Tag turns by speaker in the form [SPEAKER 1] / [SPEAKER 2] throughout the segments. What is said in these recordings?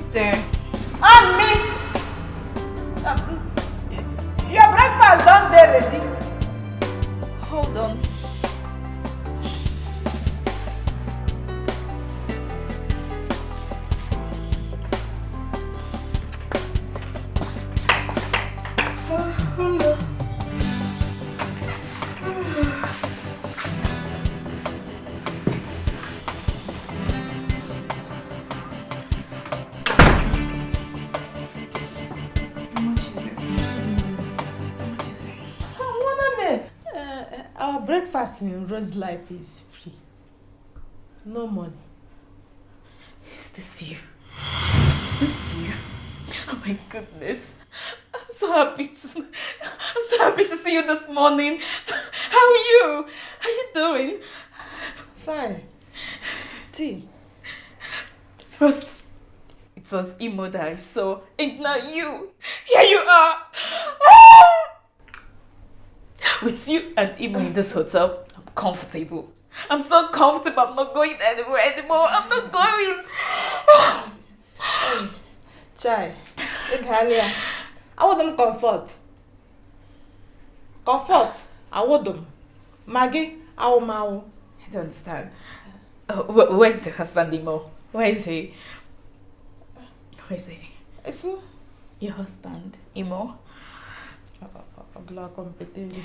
[SPEAKER 1] Sister.
[SPEAKER 2] Me. Your breakfast done there ready.
[SPEAKER 1] Hold on.
[SPEAKER 2] Our breakfast in Rose Life is free. No money.
[SPEAKER 1] Is this you? Is this you? Oh my goodness. I'm so happy to see you this morning. How are you? How you doing?
[SPEAKER 2] Fine. Tea.
[SPEAKER 1] First, it was Imo that I saw, and now you. Here you are. With you and Imo in this hotel, I'm comfortable. I'm so comfortable. I'm not going anywhere anymore. I'm not going.
[SPEAKER 2] Hey, Chai, I want them comfort. Comfort. I want them. Maggi, I want my.
[SPEAKER 1] I don't understand. Where is your husband, Imo? Where is he? Where is he?
[SPEAKER 2] It's
[SPEAKER 1] your husband, Imo.
[SPEAKER 2] Black competitive.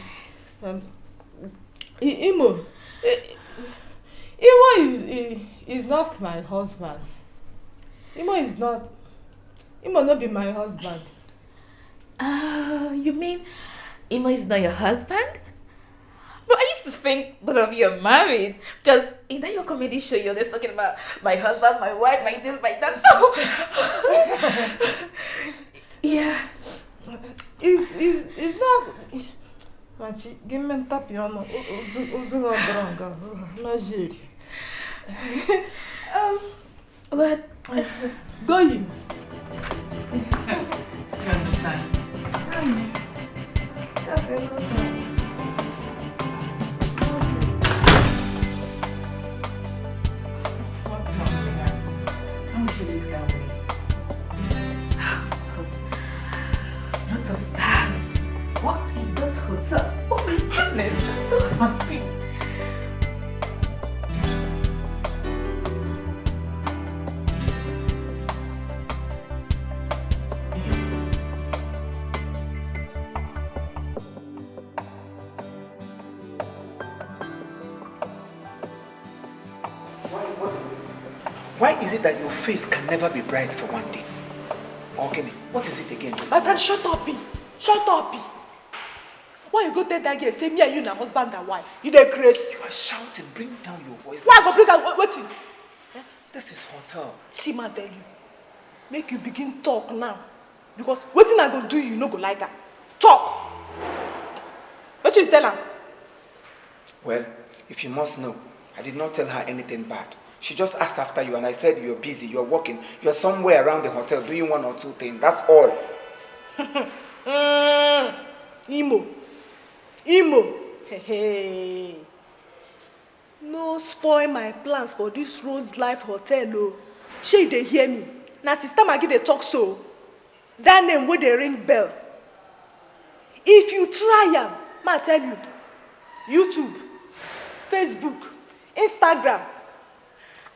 [SPEAKER 2] Imo. Imo is not my husband. Imo is not. Imo not be my husband.
[SPEAKER 1] You mean Imo is not your husband? But I used to think both of you are married because in that your comedy show you're just talking about my husband, my wife, my this, my that. Yeah.
[SPEAKER 2] It's not. Machi, give me tap piano.
[SPEAKER 1] What?
[SPEAKER 2] Going.
[SPEAKER 1] I understand. What's wrong with her? How should you that way? Lot of stars. What in this hotel? Oh my goodness, I'm so happy.
[SPEAKER 3] Why is it that your face can never be bright for one day? Ogini, what is it again?
[SPEAKER 4] My friend, shut up, B. Shut up, B. Why you go tell that girl, say me and you na husband and wife? You dey crazy.
[SPEAKER 3] You are shouting, bring down your voice.
[SPEAKER 4] Why I go bring am? Waiting.
[SPEAKER 3] This is hotel.
[SPEAKER 4] See, man, tell you. Make you begin talk now. Because wetin I go do you no go like am. Talk. What you tell am?
[SPEAKER 3] Well, if you must know, I did not tell her anything bad. She just asked after you and I said you're busy, you're working, you're somewhere around the hotel doing one or two things. That's all.
[SPEAKER 4] Imo. Hey. No spoil my plans for this Rose Life Hotel, no. Shey they hear me. Na Sister Maggi dey talk so. That name wey dey ring bell. If you try am, ma tell you, YouTube, Facebook, Instagram,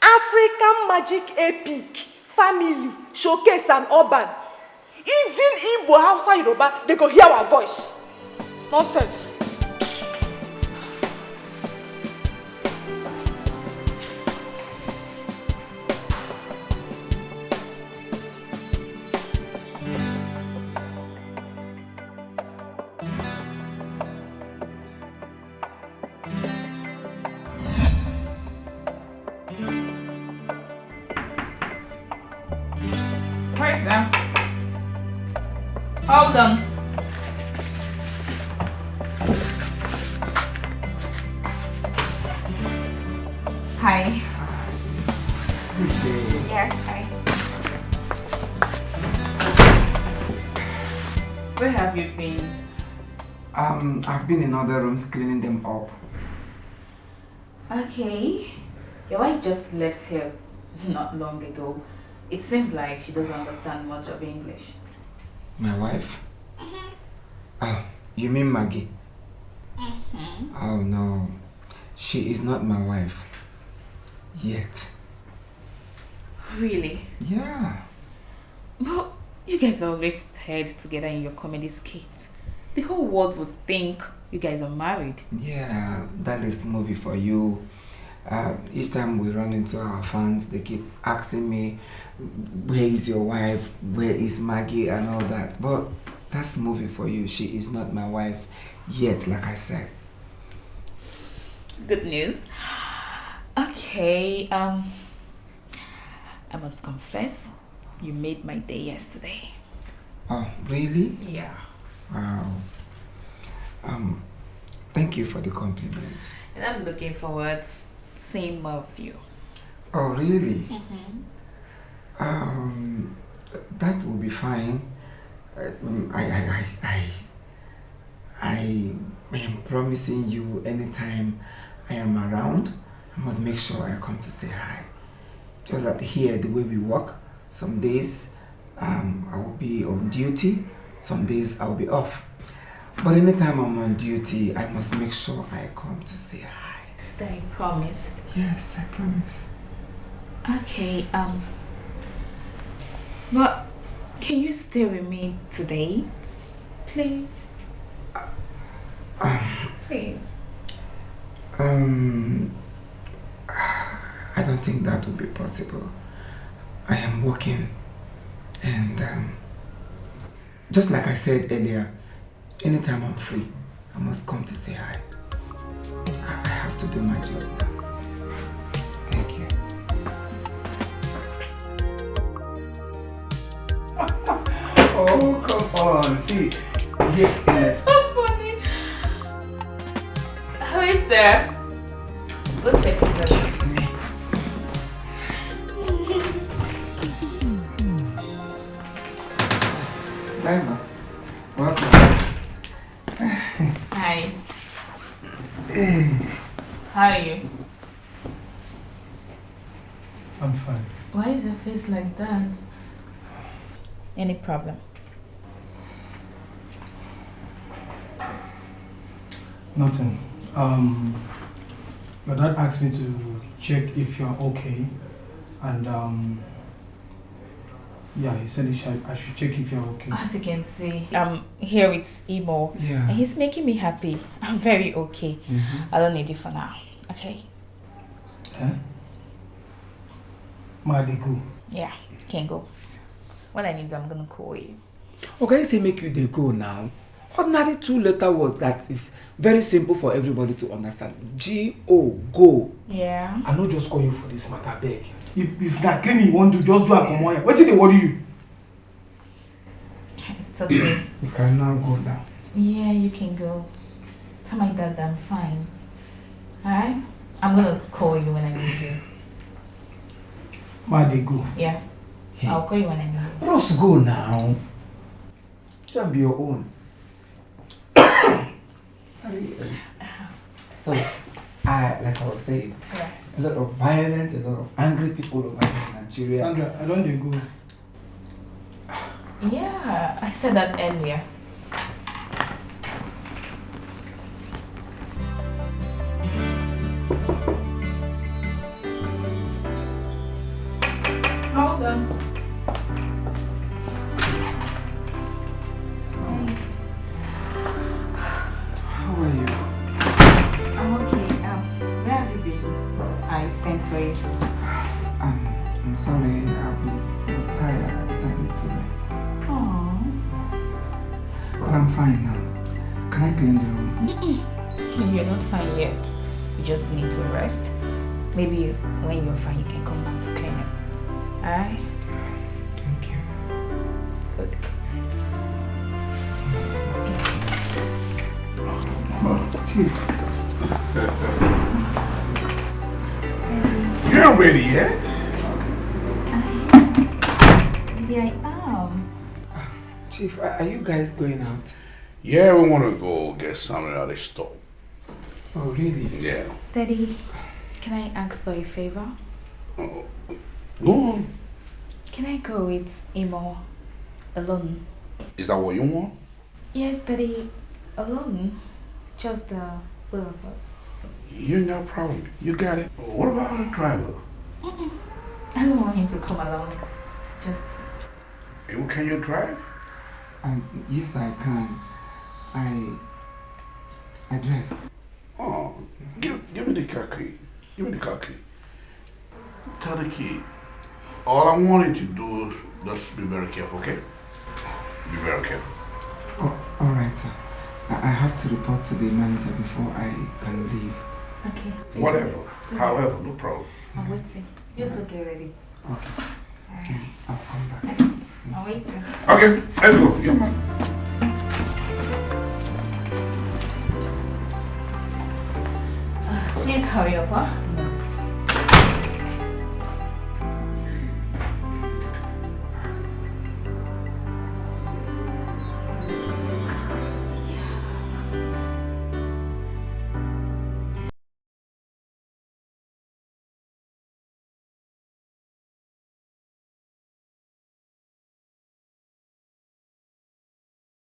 [SPEAKER 4] African Magic Epic, Family, Showcase and Urban. Even Igbo, Hausa, Yoruba, they go hear our voice. Nonsense.
[SPEAKER 1] Where's that? Hold on. Hi. Yes, hi. Where have you been?
[SPEAKER 5] I've been in other rooms cleaning them up.
[SPEAKER 1] Okay. Your wife just left here not long ago. It seems like she doesn't understand much of English.
[SPEAKER 5] My wife? Oh, you mean Maggie? Oh no, she is not my wife. Yet.
[SPEAKER 1] Really?
[SPEAKER 5] Yeah.
[SPEAKER 1] Well, you guys are always paired together in your comedy skits. The whole world would think you guys are married.
[SPEAKER 5] Yeah, that is movie for you. Each time we run into our fans, they keep asking me, where is your wife? Where is Maggie? And all that. But that's movie for you. She is not my wife yet, like I said.
[SPEAKER 1] Good news. Okay, I must confess, you made my day yesterday.
[SPEAKER 5] Oh, really?
[SPEAKER 1] Yeah.
[SPEAKER 5] Wow. Thank you for the compliment.
[SPEAKER 1] And I'm looking forward to seeing more of you.
[SPEAKER 5] Oh, really? That will be fine. I am promising you anytime I am around, I must make sure I come to say hi. Just that here, the way we work, some days I will be on duty, some days I will be off. But anytime I'm on duty, I must make sure I come to say hi.
[SPEAKER 1] Stay, promise.
[SPEAKER 5] Yes, I promise.
[SPEAKER 1] Okay, but can you stay with me today? Please? Please.
[SPEAKER 5] I don't think that would be possible. I am working and just like I said earlier, anytime I'm free, I must come to say hi. I have to do my job now. Thank you. Oh, come on, see. Yeah,
[SPEAKER 1] It's so funny. Who is there? Go check this out.
[SPEAKER 5] it's me. Driver, welcome.
[SPEAKER 1] Hi. How are you?
[SPEAKER 6] I'm fine.
[SPEAKER 1] Why is your face like that? Any problem?
[SPEAKER 6] Nothing. Your dad asked me to check if you're okay, and yeah, he said I should check if you're okay.
[SPEAKER 1] As you can see, I'm here with Imo.
[SPEAKER 5] Yeah.
[SPEAKER 1] And he's making me happy. I'm very okay. I don't need it for now. Okay?
[SPEAKER 6] Huh? Maggi, go.
[SPEAKER 1] Yeah, you can go. When I need you, I'm gonna call you.
[SPEAKER 5] Okay, say make you they go now. Ordinary 2-letter word that is very simple for everybody to understand. G-O, go.
[SPEAKER 1] Yeah.
[SPEAKER 6] I not just call you for this matter, beg. If that cleaning you want to just do a come on, what did they worry you?
[SPEAKER 1] It's okay.
[SPEAKER 5] You can now go now.
[SPEAKER 1] Yeah, you can go. Tell my dad that I'm fine. Alright? I'm gonna call you when I need you.
[SPEAKER 6] Maggi, go.
[SPEAKER 1] Yeah.
[SPEAKER 5] Hey.
[SPEAKER 1] I'll call you when I need you.
[SPEAKER 5] Bros, go now. Just be your own. So, like I was saying,
[SPEAKER 1] Yeah.
[SPEAKER 5] a lot of violence, a lot of angry people over here in Nigeria.
[SPEAKER 6] Sandra, I don't dey go.
[SPEAKER 1] Yeah, I said that earlier. Hold on.
[SPEAKER 5] How are you?
[SPEAKER 1] I'm okay. Where have you been? I sent for you.
[SPEAKER 5] I'm sorry, I was tired. I decided to rest.
[SPEAKER 1] Aww.
[SPEAKER 5] Yes. But I'm fine now. Can I clean the room?
[SPEAKER 1] You're not fine yet. You just need to rest. Maybe when you're fine, you can come back to clean it. Alright?
[SPEAKER 5] Thank you.
[SPEAKER 1] Good.
[SPEAKER 5] Somebody's knocking. Chief.
[SPEAKER 7] You're not ready yet?
[SPEAKER 1] Maybe I am.
[SPEAKER 5] Chief, are you guys going out?
[SPEAKER 7] Yeah, we want to go get something at the store.
[SPEAKER 5] Oh, really?
[SPEAKER 7] Yeah.
[SPEAKER 1] Daddy, can I ask for a favor?
[SPEAKER 7] Oh, go on.
[SPEAKER 1] Can I go with Imo alone?
[SPEAKER 7] Is that what you want?
[SPEAKER 1] Yes, Daddy. Alone. Just the both of us.
[SPEAKER 7] You ain't got a problem. You got it. What about the driver?
[SPEAKER 1] I don't want him to come along. Just...
[SPEAKER 7] And can you drive?
[SPEAKER 5] Yes, I can. I drive.
[SPEAKER 7] Oh, give me the car key. Give me the car key. Tell the kid. All I want you to do is just be very careful, okay? Be very careful.
[SPEAKER 5] Oh, all right, sir. I have to report to the manager before I can leave.
[SPEAKER 1] Okay.
[SPEAKER 7] Whatever. However, no problem.
[SPEAKER 1] I'm waiting. You also get ready.
[SPEAKER 5] Okay. I'll come back.
[SPEAKER 1] I'm waiting.
[SPEAKER 7] Okay, let's go. Yeah, man.
[SPEAKER 1] Please hurry up, huh?